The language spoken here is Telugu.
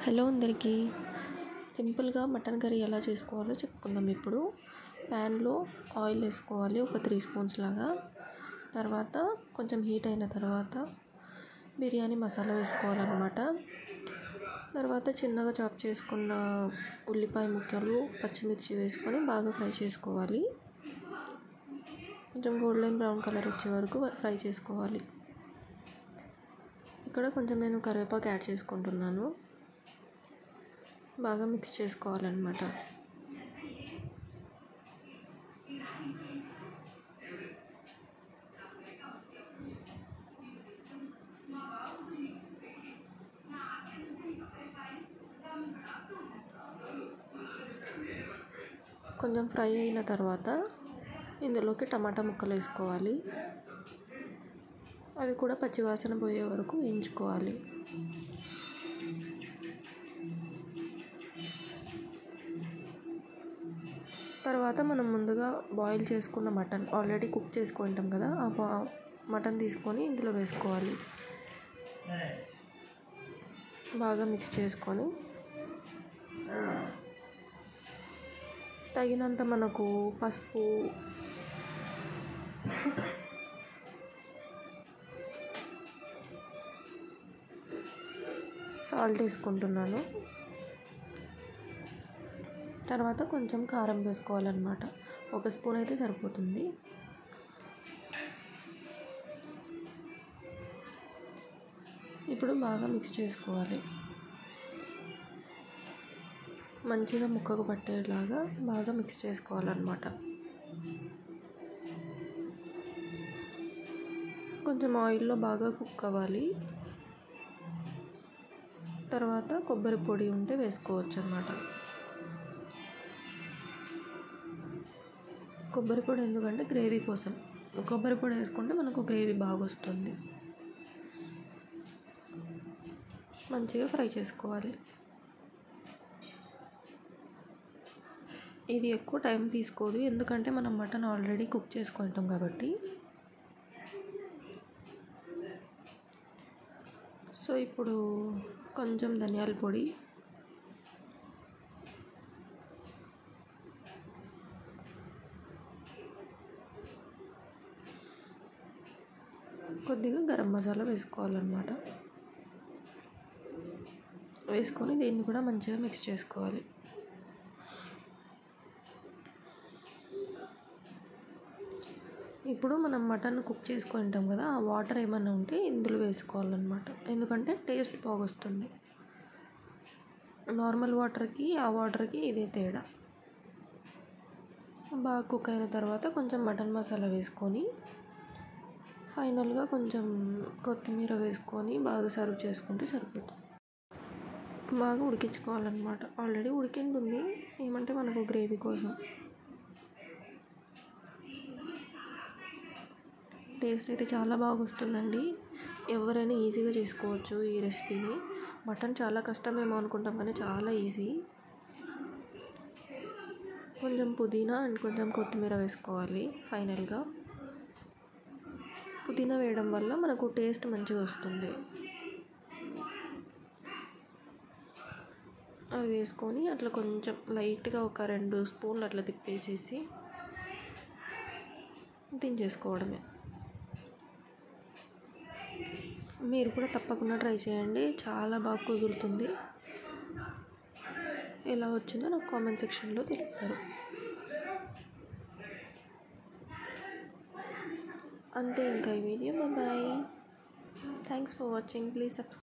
హలో అందరికీ. సింపుల్గా మటన్ కర్రీ ఎలా చేసుకోవాలో చెప్పుకుందాం. ఇప్పుడు ప్యాన్లో ఆయిల్ వేసుకోవాలి, ఒక 3 స్పూన్స్ లాగా. తర్వాత కొంచెం హీట్ అయిన తర్వాత బిర్యానీ మసాలా వేసుకోవాలన్నమాట. తర్వాత చిన్నగా చాప్ చేసుకున్న ఉల్లిపాయ ముక్కలు, పచ్చిమిర్చి వేసుకొని బాగా ఫ్రై చేసుకోవాలి. కొంచెం గోల్డెన్ బ్రౌన్ కలర్ వచ్చే వరకు ఫ్రై చేసుకోవాలి. ఇక్కడ కొంచెం నేను కరివేపాకు యాడ్ చేసుకుంటున్నాను. బాగా మిక్స్ చేసుకోవాలన్నమాట. కొంచెం ఫ్రై అయిన తర్వాత ఇందులోకి టమాటా ముక్కలు వేసుకోవాలి. అవి కూడా పచ్చివాసన పోయే వరకు వేయించుకోవాలి. తర్వాత మనం ముందుగా బాయిల్ చేసుకున్న మటన్ ఆల్రెడీ కుక్ చేసుకుంటాం కదా, ఆ మటన్ తీసుకొని ఇందులో వేసుకోవాలి. బాగా మిక్స్ చేసుకొని తగినంత మనకు పసుపు, సాల్ట్ వేసుకుంటున్నాను. తర్వాత కొంచెం కారం వేసుకోవాలన్నమాట. 1 స్పూన్ అయితే సరిపోతుంది. ఇప్పుడు బాగా మిక్స్ చేసుకోవాలి. మంచిగా ముక్కకు పట్టేలాగా బాగా మిక్స్ చేసుకోవాలన్నమాట. కొంచెం ఆయిల్లో బాగా కుక్ అవ్వాలి. తర్వాత కొబ్బరి పొడి ఉంటే వేసుకోవచ్చు అన్నమాట. కొబ్బరి పొడి ఎందుకంటే గ్రేవీ కోసం. కొబ్బరి పొడి వేసుకుంటే మనకు గ్రేవీ బాగా వస్తుంది. మంచిగా ఫ్రై చేసుకోవాలి. ఇది ఎక్కువ టైం తీసుకోదు, ఎందుకంటే మనం మటన్ ఆల్రెడీ కుక్ చేసుకుంటాం కాబట్టి. సో ఇప్పుడు కొంచెం ధనియాల పొడి, కొద్దిగా గరం మసాలా వేసుకోవాలన్నమాట. వేసుకొని దీన్ని కూడా మంచిగా మిక్స్ చేసుకోవాలి. ఇప్పుడు మనం మటన్ కుక్ చేసుకుంటాం కదా, ఆ వాటర్ ఏమైనా ఉంటే ఇందులో వేసుకోవాలన్నమాట. ఎందుకంటే టేస్ట్ బాగా వస్తుంది. నార్మల్ వాటర్కి ఆ వాటర్కి ఇదే తేడా. బాగా కుక్ అయిన తర్వాత కొంచెం మటన్ మసాలా వేసుకొని ఫైనల్గా కొంచెం కొత్తిమీర వేసుకొని బాగా సర్వ్ చేసుకుంటే సరిపోతుంది. బాగా ఉడికించుకోవాలన్నమాట. ఆల్రెడీ ఉడికింటుంది, ఏమంటే మనకు గ్రేవీ కోసం. టేస్ట్ అయితే చాలా బాగా వస్తుందండి. ఎవరైనా ఈజీగా చేసుకోవచ్చు ఈ రెసిపీని. మటన్ చాలా కష్టమేమో అనుకుంటాం కానీ చాలా ఈజీ. కొంచెం పుదీనా అండ్ కొంచెం కొత్తిమీర వేసుకోవాలి. ఫైనల్గా పుదీనా వేయడం వల్ల మనకు టేస్ట్ మంచిగా వస్తుంది. అవి వేసుకొని అట్లా కొంచెం లైట్గా ఒక 2 స్పూన్లు అట్లా తిప్పేసేసి దించేసుకోవడమే. మీరు కూడా తప్పకుండా ట్రై చేయండి, చాలా బాగా కుదురుతుంది. ఎలా వచ్చిందో నాకు కామెంట్ సెక్షన్లో తెలుపుతారు. అంతే ఇంకా ఈ వీడియో. Bye. Thanks for watching. Please subscribe.